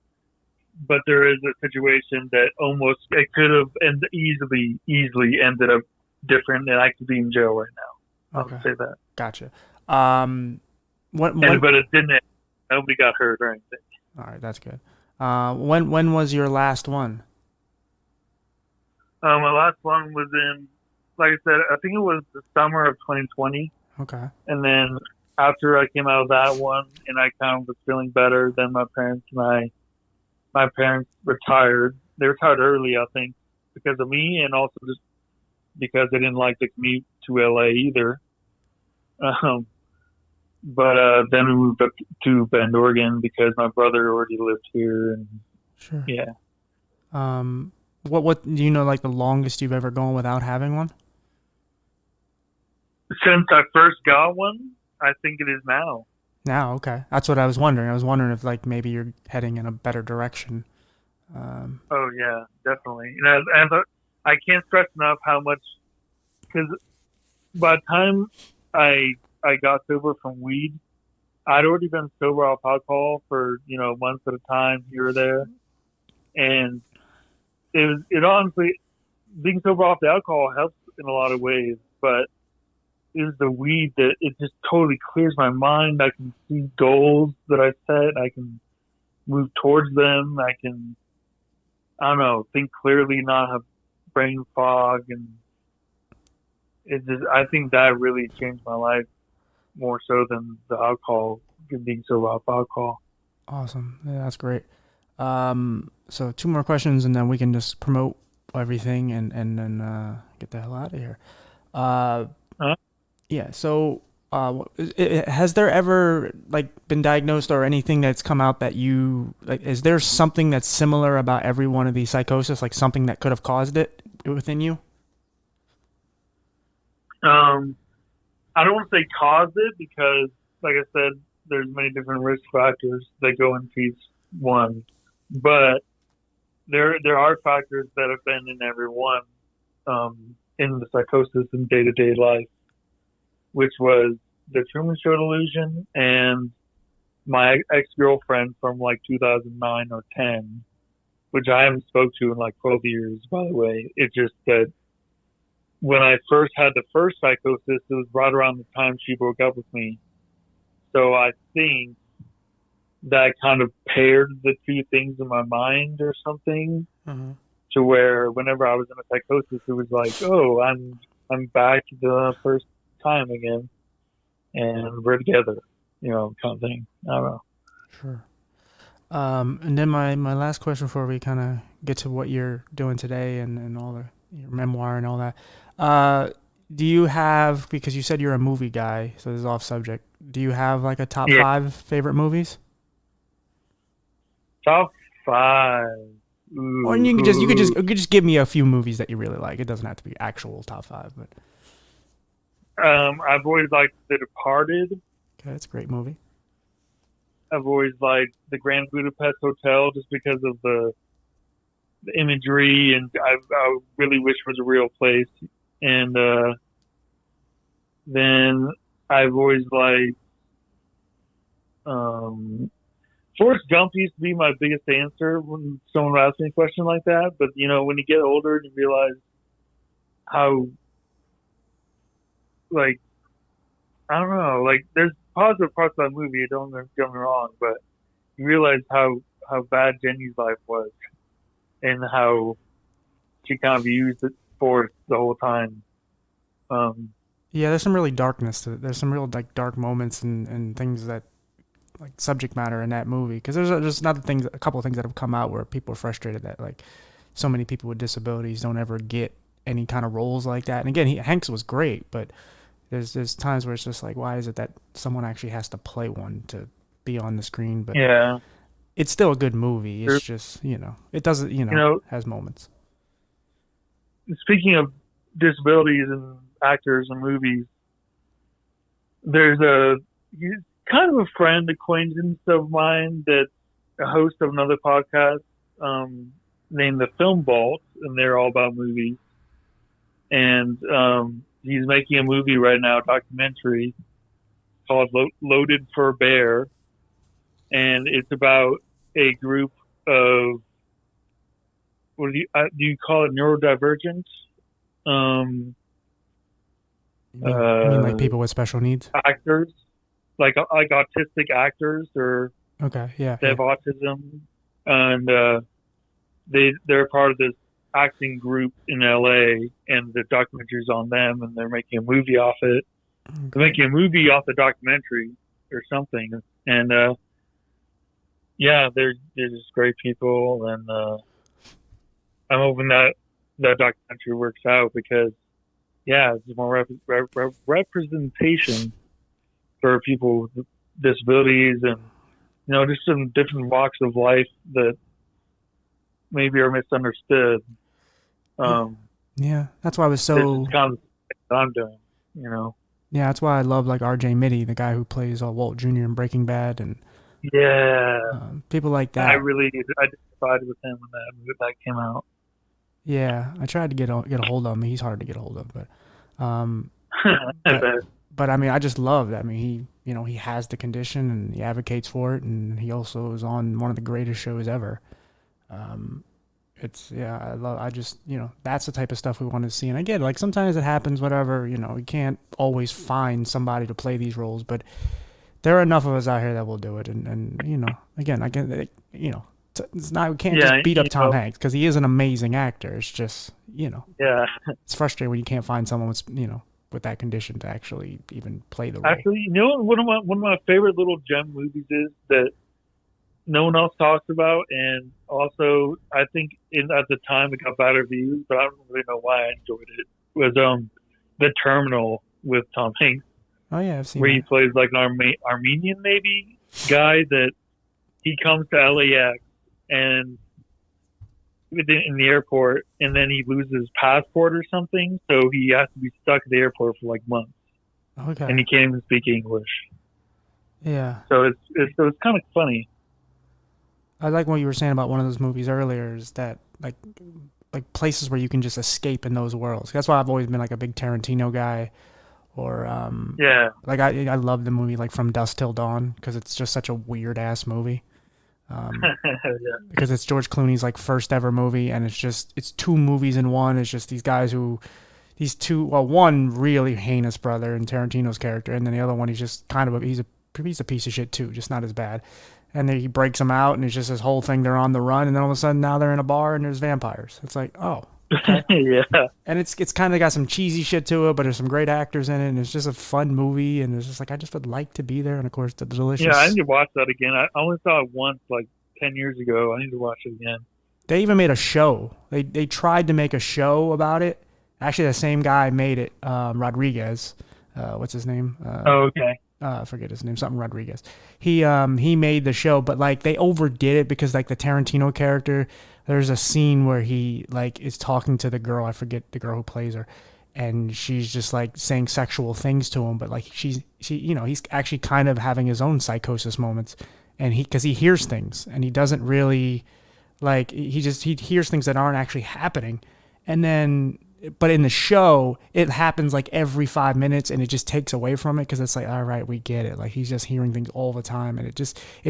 but there is a situation that almost it could have and easily ended up different, and I could be in jail right now. I'll Okay. say that. Gotcha. Um, what And when? but it didn't. Nobody got hurt or anything. All right, that's good. When was your last one? My last one was in, like I said, I think it was the summer of 2020. Okay. And then after I came out of that one, and I kind of was feeling better, then my parents retired. They retired early, I think, because of me, and also just because they didn't like the commute to LA either. Um, but then we moved up to Bend, Oregon, because my brother already lived here, and Sure. yeah. What do you know like the longest you've ever gone without having one? Since I first got one, I think it is now. Now, okay. That's what I was wondering. I was wondering if like maybe you're heading in a better direction. Oh yeah, definitely. And I can't stress enough how much, because by the time I got sober from weed, I'd already been sober off alcohol for months at a time here or there, and it honestly, being sober off the alcohol helps in a lot of ways, but it was the weed that it just totally clears my mind. I can see goals that I set. I can move towards them. I don't know, think clearly, not have brain fog, and I think that really changed my life more so than the alcohol, being sober off alcohol. Awesome. Yeah, that's great. So two more questions and then we can just promote everything and then get the hell out of here. Uh, Huh? yeah. So, has there ever like been diagnosed or anything that's come out that you like? Is there something that's similar about every one of these psychosis, like something that could have caused it within you? Um, I don't want to say cause it because, like I said, there's many different risk factors that go into each one, but there are factors that have been in everyone in the psychosis in day to day life, which was the Truman Show delusion and my ex girlfriend from like 2009 or 10, which I haven't spoke to in like 12 years, by the way. It's just that when I first had the first psychosis, it was right around the time she broke up with me. So I think that kind of paired the two things in my mind or something Uh-huh. to where whenever I was in a psychosis, it was like, oh, I'm back to the first time again, and we're together, kind of thing. I don't know. Sure. And then my last question before we kind of get to what you're doing today and all your memoir and all that. Uh, do you have, because you said you're a movie guy, so this is off subject. Do you have like a top Yeah, five favorite movies? top five. Or you Ooh. could just give me a few movies that you really like. It doesn't have to be actual top five, but I've always liked The Departed. okay, it's a great movie. I've always liked The Grand Budapest Hotel just because of the imagery, and I really wish it was a real place. And then I've always liked um, Forrest Gump used to be my biggest answer when someone would ask me a question like that. But when you get older and you realize how, like, I don't know, like there's positive parts of that movie. Don't get me wrong, but you realize how bad Jenny's life was and how she kind of used it for the whole time. Um, Yeah, there's some really darkness to it. There's some real like dark moments and things that like subject matter in that movie because there's just not a couple of things that have come out where people are frustrated that like so many people with disabilities don't ever get any kind of roles like that. And again, Hanks was great, but there's times where it's just like, why is it that someone actually has to play one to be on the screen? But Yeah. it's still a good movie. Sure. It's just, it doesn't, has moments. Speaking of disabilities and actors and movies, there's he's kind of a friend, acquaintance of mine that's a host of another podcast named The Film Vault, and they're all about movies. And he's making a movie right now, a documentary called Loaded for Bear, and it's about a group of, what do you call it, neurodivergent? You mean like people with special needs? Actors, like autistic actors, or okay, yeah, they have autism, and they're part of this acting group in LA, and the documentary's on them, and they're making a movie off it. Okay. They're making a movie off the documentary or something, and yeah, they're just great people, and I'm hoping that documentary works out, because yeah, it's more representation for people with disabilities, and just some different walks of life that maybe are misunderstood. Yeah, that's why I was so. It's kind of what I'm doing, Yeah, that's why I love like R.J. Mitty, the guy who plays Walt Jr. in Breaking Bad, and yeah, people like that. I identified with him when that came out. Yeah, I tried to get a hold of him. He's hard to get a hold of, but but I mean, I just love that. I mean, he has the condition and he advocates for it, and he also is on one of the greatest shows ever. I just, that's the type of stuff we want to see. And again, like sometimes it happens, whatever, we can't always find somebody to play these roles, but there are enough of us out here that will do it. And again, it's not, we can't just beat up Tom Hanks, because he is an amazing actor. It's just, yeah, it's frustrating when you can't find someone with, with that condition to actually even play the role. Actually, one of my favorite little gem movies is that no one else talks about, and also I think at the time it got bad reviews, but I don't really know why I enjoyed it. Was The Terminal with Tom Hanks. Oh yeah, I've seen where that. He plays like an Armenian maybe guy that he comes to LAX and in the airport, and then he loses his passport or something, so he has to be stuck at the airport for like months. Okay. And he can't even speak English. Yeah. So it's kind of funny. I like what you were saying about one of those movies earlier, is that like places where you can just escape in those worlds. That's why I've always been like a big Tarantino guy, or like I love the movie like From Dusk Till Dawn, because it's just such a weird ass movie. Yeah. Because it's George Clooney's like first ever movie, and it's two movies in one. It's just these guys one really heinous brother in Tarantino's character, and then the other one he's just kind of he's a piece of shit too, just not as bad. And then he breaks them out, and it's just this whole thing. They're on the run, and then all of a sudden now they're in a bar and there's vampires. It's like, oh, okay. Yeah. And it's kind of got some cheesy shit to it, but there's some great actors in it, and it's just a fun movie. And it's just like, I just would like to be there. And of course, the delicious. Yeah, I need to watch that again. I only saw it once, like 10 years ago. I need to watch it again. They even made a show. They tried to make a show about it. Actually, the same guy made it. Rodriguez. What's his name? Okay. I forget his name, something Rodriguez. He made the show, but like they overdid it, because like the Tarantino character, there's a scene where he like is talking to the girl, I forget the girl who plays her, and she's just like saying sexual things to him, but like he's actually kind of having his own psychosis moments, and because he hears things and he doesn't really like he hears things that aren't actually happening, and then. But in the show, it happens like every 5 minutes, and it just takes away from it, because it's like, all right, we get it. Like he's just hearing things all the time, and it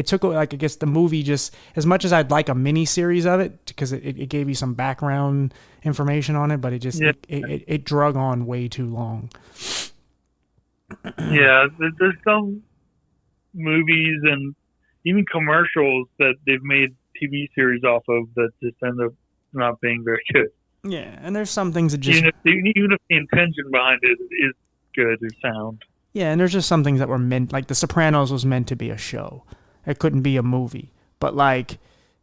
took like, I guess the movie, just as much as I'd like a mini series of it, because it gave you some background information on it, but it drug on way too long. Yeah, there's some movies and even commercials that they've made TV series off of that just end up not being very good. Yeah, and there's some things that just... Even if the intention behind it is good or sound. Yeah, and there's just some things that were meant... Like, The Sopranos was meant to be a show. It couldn't be a movie. But, like,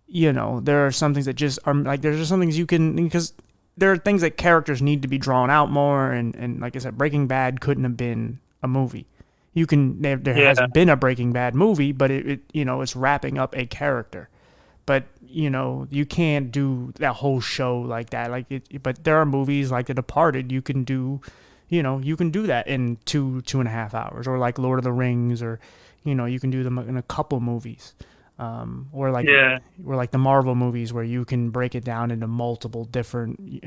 there are some things that just are... Like, there's just some things you can... Because there are things that characters need to be drawn out more, and like I said, Breaking Bad couldn't have been a movie. There has Yeah, been a Breaking Bad movie, but it it's wrapping up a character. But you can't do that whole show like that. But there are movies like The Departed. You can do, you can do that in 2.5 hours, or like Lord of the Rings, or you can do them in a couple movies, or like yeah. the Marvel movies where you can break it down into multiple different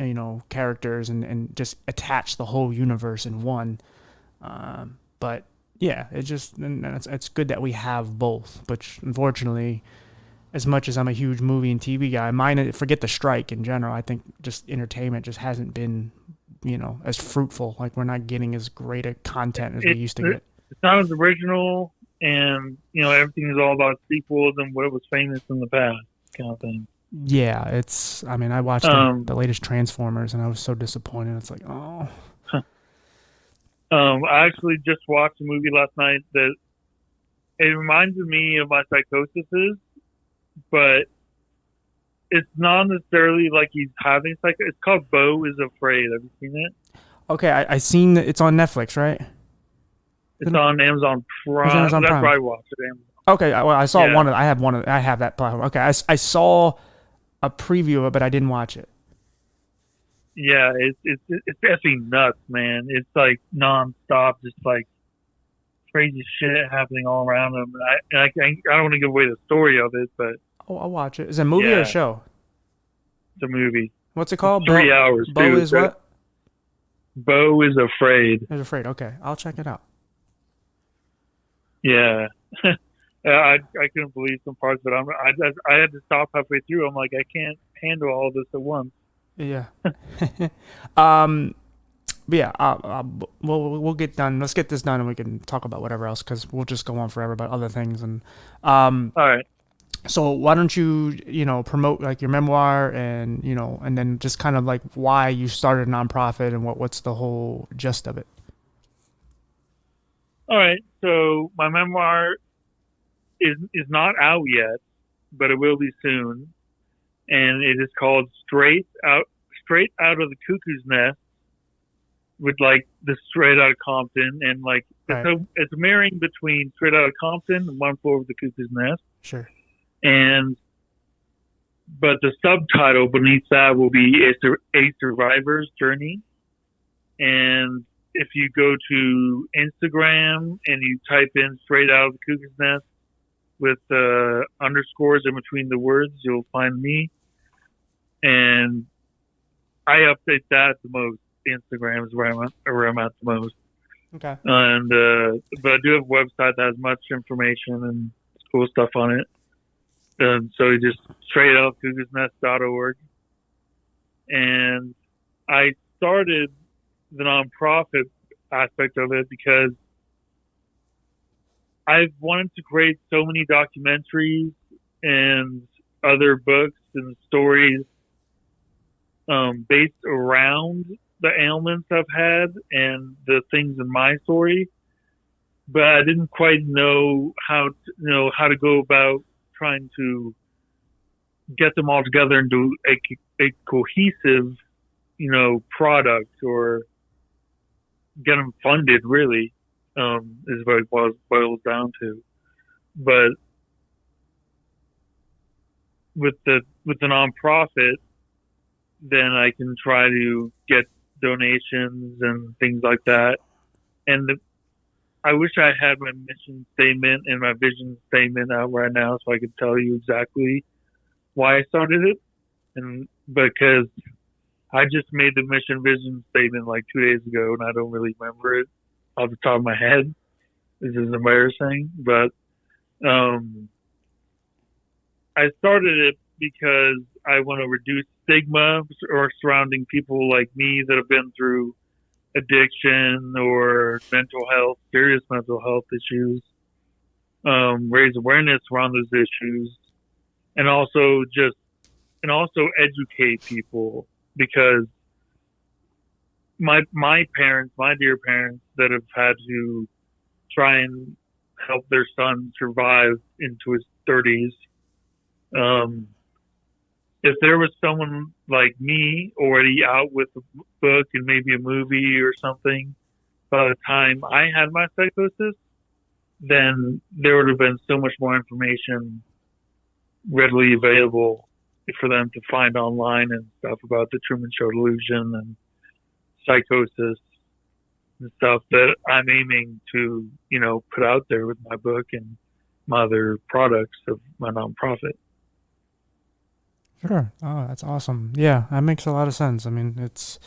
characters, and just attach the whole universe in one. But yeah, it's good that we have both. But unfortunately, as much as I'm a huge movie and TV guy, forget the strike in general. I think just entertainment just hasn't been, as fruitful. Like, we're not getting as great a content as we used to get. It's not as original, and everything is all about sequels and what was famous in the past, kind of thing. Yeah, I mean, I watched the latest Transformers, and I was so disappointed. It's like, oh. I actually just watched a movie last night that it reminded me of my psychosis, but it's not necessarily like he's having psycho. It's called Beau is Afraid. Have you seen it? Okay, I seen that it's on Netflix, right? It's on Amazon Prime. It's on Amazon That's Prime. where I watched it. Amazon. Okay, well, I saw Yeah. I have that platform. Okay, I saw a preview of it, but I didn't watch it. Yeah, it's effing nuts, man. It's like nonstop, just like crazy shit happening all around him. I don't want to give away the story of it, but Oh, I'll watch it. Is it a movie or a show? it's a movie. What's it called? 3 hours. Beau too. is what? Beau is Afraid. I was afraid. Okay, I'll check it out. Yeah. I couldn't believe some parts, but I had to stop halfway through. I'm like, I can't handle all this at once. Yeah. But yeah, we'll get done. Let's get this done, and we can talk about whatever else, because we'll just go on forever about other things. And All right. so why don't you promote like your memoir, and and then just kind of like why you started a nonprofit, and what's the whole gist of it. All right. So my memoir is not out yet, but it will be soon, and it is called Straight Out of the Cuckoo's Nest, with like the Straight Outta Compton, and like Right. it's a marrying between Straight Outta Compton and One Floor Over the Cuckoo's Nest, Sure. but the subtitle beneath that will be a survivor's journey. And if you go to Instagram and you type in Straight Out of the Cuckoo's Nest with underscores in between the words, you'll find me. And I update that the most. Instagram is where I'm at the most. Okay. And but I do have a website that has much information and cool stuff on it. So you just straight out cuckoosnest.org. And I started the nonprofit aspect of it because I've wanted to create so many documentaries and other books and stories based around the ailments I've had and the things in my story, but I didn't quite know how to go about trying to get them all together into a cohesive, product, or get them funded. Really, is what it boils down to. But with the nonprofit, then I can try to get donations and things like that. And I wish I had my mission statement and my vision statement out right now, so I could tell you exactly why I started it. And because I just made the mission vision statement like 2 days ago, and I don't really remember it off the top of my head. This is embarrassing, but I started it because I want to reduce stigma surrounding people like me that have been through addiction or serious mental health issues, raise awareness around those issues, and also educate people, because my dear parents that have had to try and help their son survive into his 30s, if there was someone like me already out with a book and maybe a movie or something by the time I had my psychosis, then there would have been so much more information readily available for them to find online and stuff about the Truman Show delusion and psychosis and stuff that I'm aiming to, put out there with my book and my other products of my nonprofit. Sure. Oh, that's awesome. Yeah, that makes a lot of sense. I mean, it's,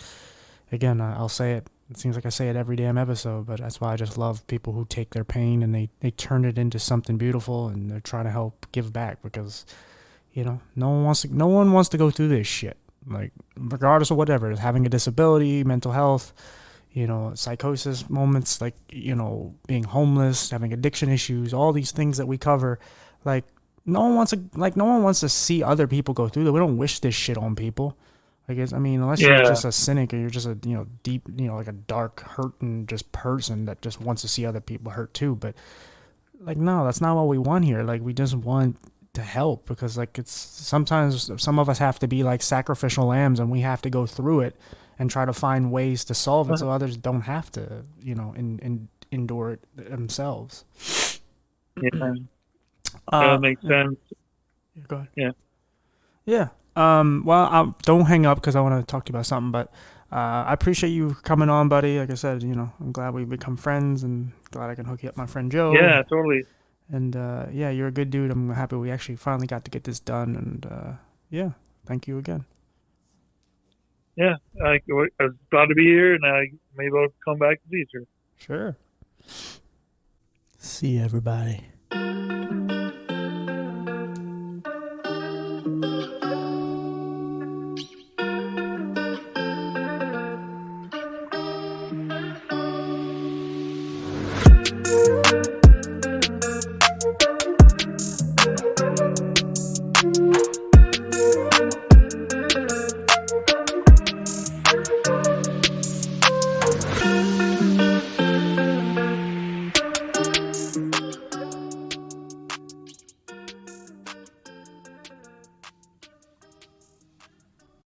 again, I'll say it. It seems like I say it every damn episode, but that's why I just love people who take their pain and they turn it into something beautiful, and they're trying to help give back, because, no one wants to go through this shit. Like, regardless of whatever, having a disability, mental health, psychosis moments, like, being homeless, having addiction issues, all these things that we cover, like, no one wants to see other people go through that. We don't wish this shit on people. Unless you're Yeah. just a cynic, or you're just a, deep, like a dark, hurting just person that just wants to see other people hurt too. But, like, no, that's not what we want here. Like, we just want to help, because, like, it's sometimes some of us have to be like sacrificial lambs, and we have to go through it and try to find ways to solve it so others don't have to, endure it themselves. Yeah. That makes sense. Go ahead. Yeah. Yeah. Well, don't hang up, because I want to talk to you about something. But I appreciate you coming on, buddy. Like I said, I'm glad we've become friends, and glad I can hook you up with my friend Joe. Yeah, totally. And yeah, you're a good dude. I'm happy we actually finally got to get this done. And yeah, thank you again. Yeah, I was glad to be here, and maybe I'll come back in the future. Sure. See you, everybody.